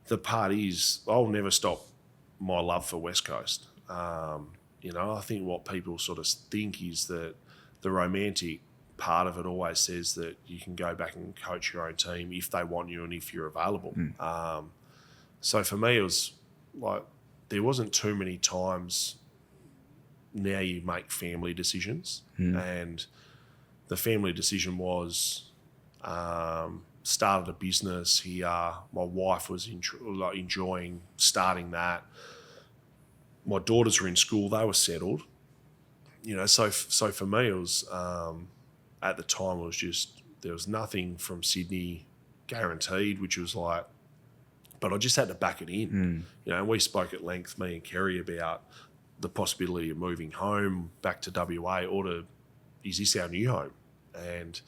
the part is I'll never stop my love for West Coast. I think what people sort of think is that the romantic part of it always says that you can go back and coach your own team if they want you and if you're available. So for me, it was like there wasn't too many times. Now you make family decisions, and the family decision was started a business here. My wife was enjoying starting that. My daughters were in school; they were settled. So for me, it was at the time it was just there was nothing from Sydney guaranteed, which was like, but I just had to back it in. And we spoke at length, me and Kerry, about the possibility of moving home back to WA is this our new home? And,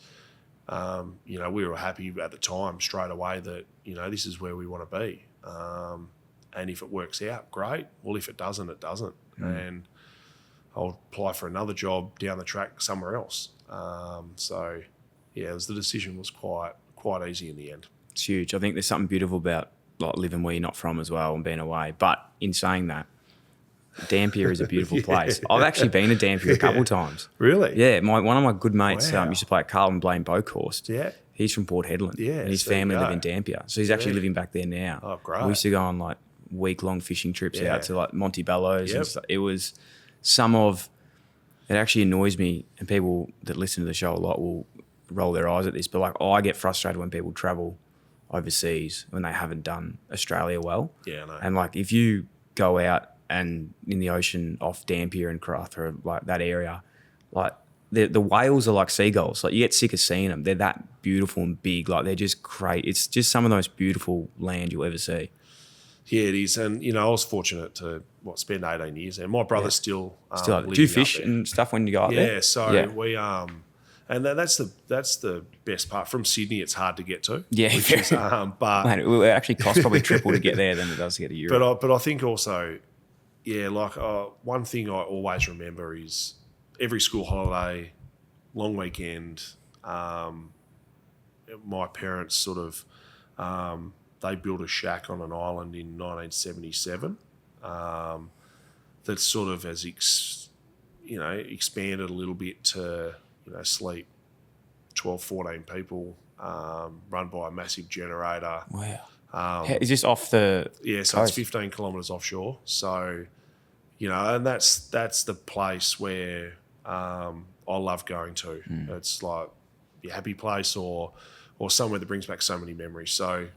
we were happy at the time straight away that, this is where we want to be. And if it works out, great. Well, if it doesn't, it doesn't. And I'll apply for another job down the track somewhere else. The decision was quite easy in the end. It's huge. I think there's something beautiful about like living where you're not from as well and being away. But in saying that, Dampier is a beautiful place. I've actually been to Dampier a couple of times. Really? Yeah. One of my good mates used to play at Carlton Blaine Boakhorst. Yeah. He's from Port Hedland. Yeah. And his family live in Dampier. So he's actually living back there now. Oh, great. We used to go on like week-long fishing trips Yeah. out to like Montebello's. Yep. And stuff. It was it actually annoys me, and people that listen to the show a lot will roll their eyes at this, but like I get frustrated when people travel overseas when they haven't done Australia well. Yeah, I know. And like if you go out and in the ocean off Dampier and Craft or like that area, like the whales are like seagulls. Like you get sick of seeing them. They're that beautiful and big. Like they're just great. It's just some of the most beautiful land you'll ever see. Yeah, it is. And, I was fortunate to, spend 18 years there. My brother's still Do you fish and stuff when you go up there? Yeah, so we and that's the best part. From Sydney, it's hard to get to. Yeah, which is, but man, it actually costs probably triple to get there than it does to get to Europe. But I think also, one thing I always remember is every school holiday, long weekend. My parents sort of they built a shack on an island in 1977 that sort of has expanded a little bit to sleep 12, 14 people, run by a massive generator. Wow. Is this off the so coast? it's 15 kilometres offshore. So, and that's the place where I love going to. It's like your happy place or somewhere that brings back so many memories. So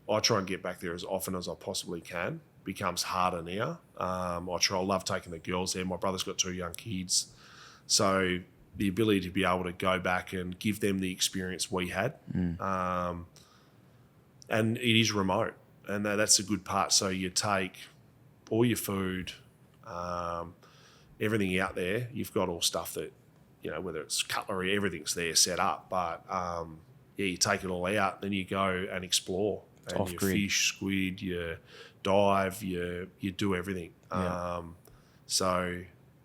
I try and get back there as often as I possibly can. Becomes harder now. I love taking the girls there. My brother's got 2 young kids. So the ability to be able to go back and give them the experience we had. And it is remote. And that's a good part. So you take all your food, everything out there. You've got all stuff that, whether it's cutlery, everything's there set up. But, you take it all out, then you go and explore. And you Off-grid. fish, squid, you dive, you do everything. So,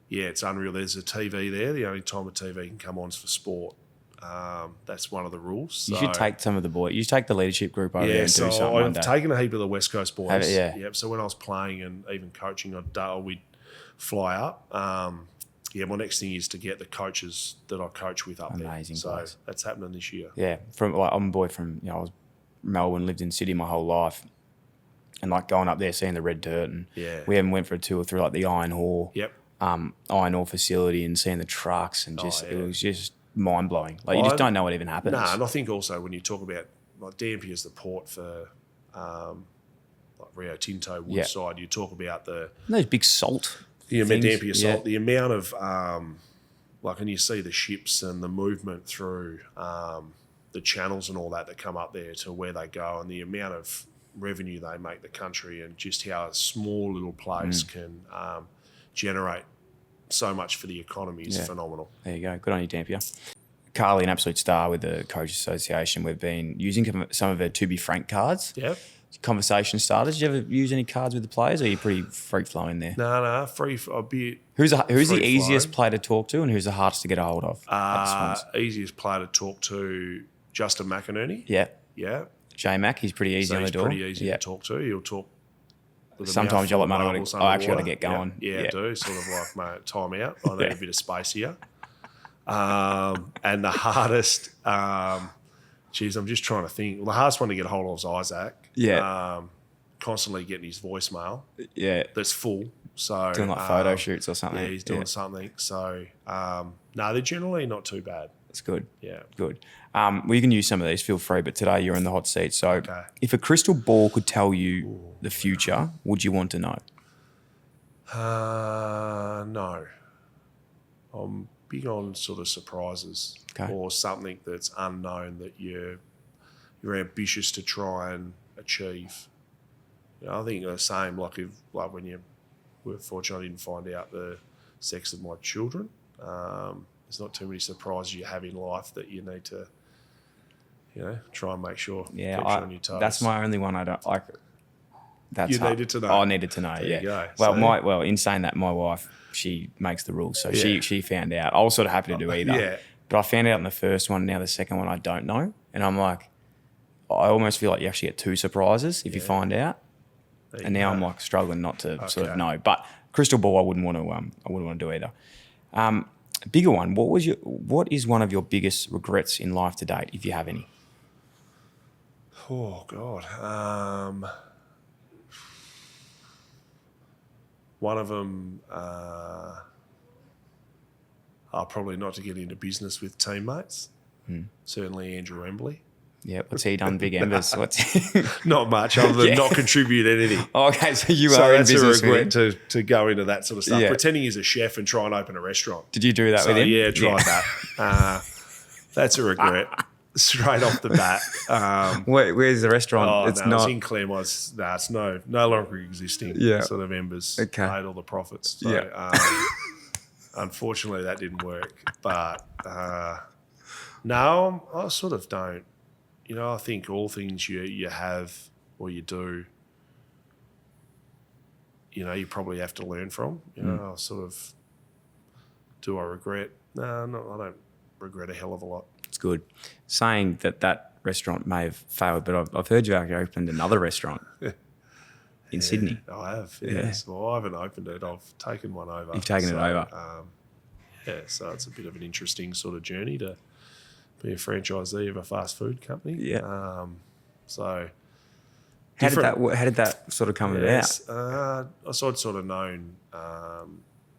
it's unreal. There's a TV there. The only time a TV can come on is for sport. That's one of the rules. You should take some of the boys. You should take the leadership group over there and do something one I've day. taken a heap of the West Coast boys. Have it, yeah. Yep. So when I was playing and even coaching, we'd fly up. My next thing is to get the coaches that I coach with up Amazing there. So place. that's happening this year. Yeah, I'm a boy from I was Melbourne, lived in Sydney my whole life, and like going up there, seeing the red dirt, and we even went for a tour through like the iron ore, iron ore facility, and seeing the trucks, and just it was just mind blowing. Like you just don't know what even happens. And I think also when you talk about like Dampier is the port for like Rio Tinto, Woodside, you talk about those big salt. Dampier salt, the amount of and you see the ships and the movement through the channels and all that come up there to where they go, and the amount of revenue they make the country, and just how a small little place can generate so much for the economy is phenomenal. There you go. Good on you, Dampier. Carly, an absolute star with the Coaches Association. We've been using some of her To Be Frank cards. Yep. Conversation starters. Did you ever use any cards with the players, or are you pretty free flowing there? No, a bit. Who's the easiest player to talk to, and who's the hardest to get a hold of? Easiest player to talk to, Justin McInerney. Yeah. Yeah. J-Mac, he's pretty easy on the door. Pretty easy to talk to. He'll talk. Sometimes you're like, man, I actually got to get going. Yeah, I do. Sort of like, mate, time out. I need a bit of space here. And the hardest, I'm just trying to think. Well, the hardest one to get a hold of is Isaac. Yeah. Constantly getting his voicemail. Yeah. That's full. So doing like photo shoots or something. Yeah, he's doing something. So, they're generally not too bad. That's good. Yeah. Good. Well, you can use some of these, feel free, but today you're in the hot seat. So if a crystal ball could tell you the future, would you want to know? No. I'm big on sort of surprises or something that's unknown that you're ambitious to try and achieve. I think the same, like when you were fortunate I didn't find out the sex of my children. There's not too many surprises you have in life that you need to, try and make sure keeps you on your toes. That's my only one I don't like. You needed to know. I needed to know. There you go. Well, in saying that, my wife, she makes the rules, so she found out. I was sort of happy to do either. Yeah. But I found out in the first one. Now the second one, I don't know, and I'm like, I almost feel like you actually get 2 surprises if you find out. And now I'm like struggling not to sort of know. But crystal ball, I wouldn't want to do either. Bigger one. What is one of your biggest regrets in life to date, if you have any? Oh God. One of them, probably not to get into business with teammates. Certainly Andrew Embley. Yeah, what's he done, Big Embers? Not much, other than not contribute anything. Okay, so you So are in that's a business with regret him. to go into that sort of stuff. Yeah. Pretending he's a chef and try and open a restaurant. Did you do that So with him? yeah, tried that. That's a regret. Straight off the bat. Where's the restaurant? It's It's not. in Claremont. It's no longer existing. Yeah. Sort of Embers Okay. made all the profits. So, Yeah. unfortunately, that didn't work. But no, I sort of don't. I think all things you have or you do, you probably have to learn from. I sort of, do I regret? No, I don't regret a hell of a lot. It's good. Saying that restaurant may have failed, but I've heard you actually opened another restaurant in Sydney. I have, yes. Well, I haven't opened it. I've taken one over. You've taken it over. So it's a bit of an interesting sort of journey to be a franchisee of a fast food company. Yeah. So How did that sort of come about? I'd sort of known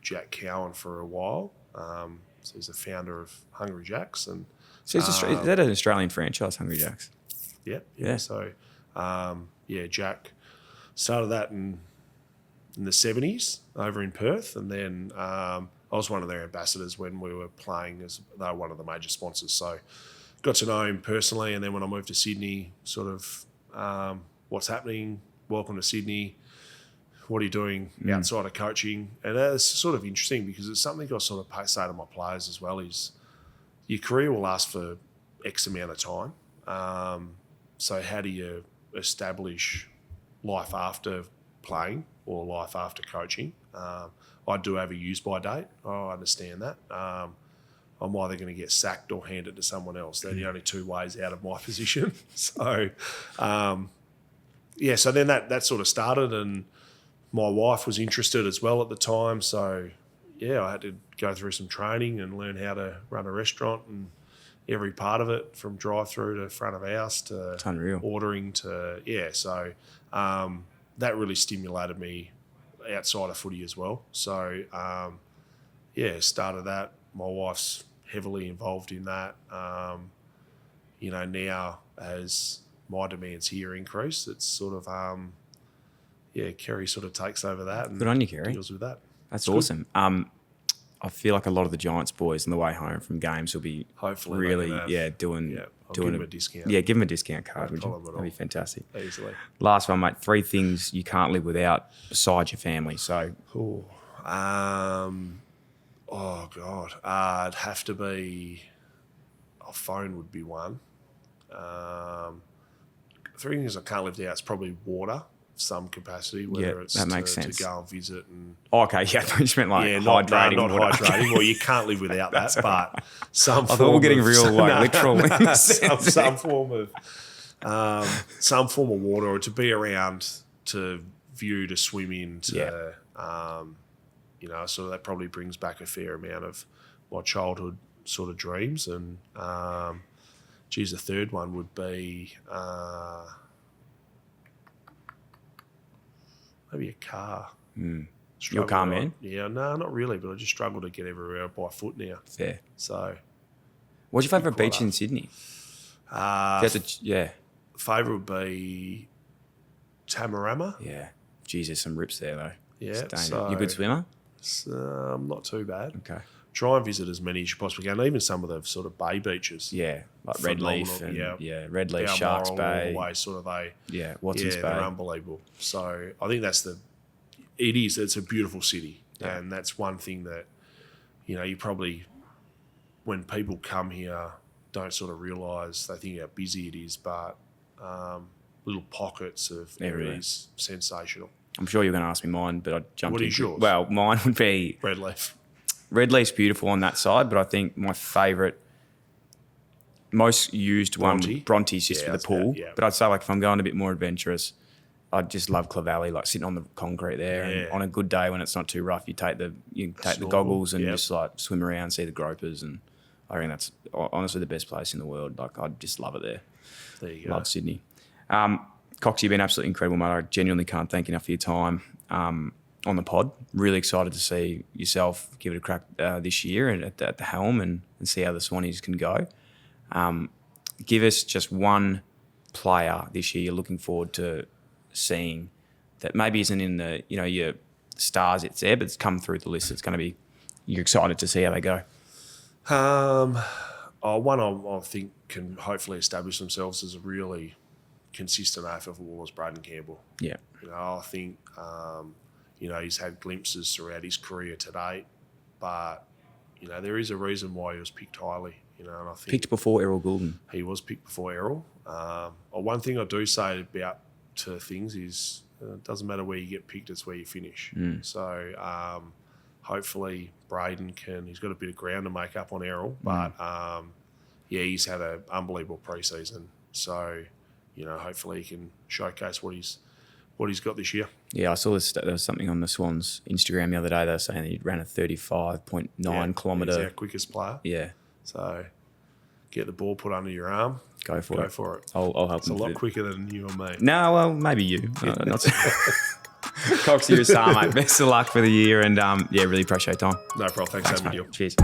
Jack Cowan for a while. So he's the founder of Hungry Jack's, and So is that an Australian franchise, Hungry Jack's? yeah. So Jack started that in the 70s over in Perth, and then I was one of their ambassadors when we were playing, as they were one of the major sponsors. So got to know him personally, and then when I moved to Sydney, sort of what's happening, welcome to Sydney, what are you doing outside of coaching? And it's sort of interesting because it's something I sort of say to my players as well is your career will last for X amount of time. So how do you establish life after playing or life after coaching? I do have a use-by date. I understand that. I'm either going to get sacked or handed to someone else. They're the only two ways out of my position. So, so then that sort of started, and my wife was interested as well at the time. So, I had to go through some training and learn how to run a restaurant and every part of it, from drive-through to front of house to ordering to, So that really stimulated me outside of footy as well. So, started that. My wife's heavily involved in that. Now as my demands here increase, it's sort of, Kerry sort of takes over that and Good on you, Kerry. deals with that. That's awesome. I feel like a lot of the Giants boys on the way home from games will be Hopefully really, doing I'll give them a discount. Yeah, give them a discount card, No would you? problem at That'd be all. fantastic. Easily. Last one, mate. 3 things you can't live without besides your family. So, it'd have to be a phone would be one. 3 things I can't live without is probably water of some capacity, whether it's that makes to sense. go and visit and okay, yeah, I just meant like not hydrating. not hydrating. Well, you can't live without that, but some I thought we were getting real literal. some form of water, or to be around, to view, to swim in, to so that probably brings back a fair amount of my childhood sort of dreams. And the third one would be maybe a car. You're a car man? Yeah, no, not really, but I just struggle to get everywhere by foot now. Fair. So, What's your favourite beach in Sydney? favourite would be Tamarama. Yeah. Jesus, some rips there though. Yeah, you a good swimmer? Not too bad. Okay. Try and visit as many as you possibly can, even some of the sort of bay beaches. Yeah, like Redleaf and Redleaf, Balmoral, Sharks Bay. Always sort of Watson's Bay. They're unbelievable. So I think it's a beautiful city. Yeah. And that's one thing that, you probably, when people come here, don't sort of realise, they think how busy it is, but little pockets of areas, sensational. I'm sure you're going to ask me mine, but I jumped What is yours? Well, mine would be Redleaf. Redleaf's beautiful on that side, but I think my favourite, most used one, Bronte's just for the pool. But I'd say, like, if I'm going a bit more adventurous, I'd just love Clovelly, like sitting on the concrete there. Yeah. And on a good day when it's not too rough, you take the goggles and just like swim around, see the gropers, and I think that's honestly the best place in the world. Like, I just love it there. There you go. Love Sydney. Cox, you've been absolutely incredible, mate. I genuinely can't thank you enough for your time. on the pod. Really excited to see yourself give it a crack this year and at the helm and see how the Swannies can go. Give us just one player this year you're looking forward to seeing that maybe isn't in the your stars it's there, but it's come through the list. It's going to be you're excited to see how they go. One I think can hopefully establish themselves as a really consistent AFL footballer is Braden Campbell. Yeah, I think he's had glimpses throughout his career to date, but there is a reason why he was picked highly. And I think picked before Errol Goulden. He was picked before Errol. One thing I do say about to things is it doesn't matter where you get picked, it's where you finish. So hopefully Braden he's got a bit of ground to make up on Errol, but he's had an unbelievable preseason. So, hopefully he can showcase what he's got this year. Yeah, I saw there was something on the Swans Instagram the other day. They were saying that he ran a 35.9 kilometre. He's our quickest player. Yeah. So get the ball put under your arm. Go for it. I'll help It's a lot quicker than you and me. No, well, maybe you. Not so. Cox, you're a star, mate. Best of luck for the year and, really appreciate your time. No problem. Thanks for having me, Dyl. Cheers.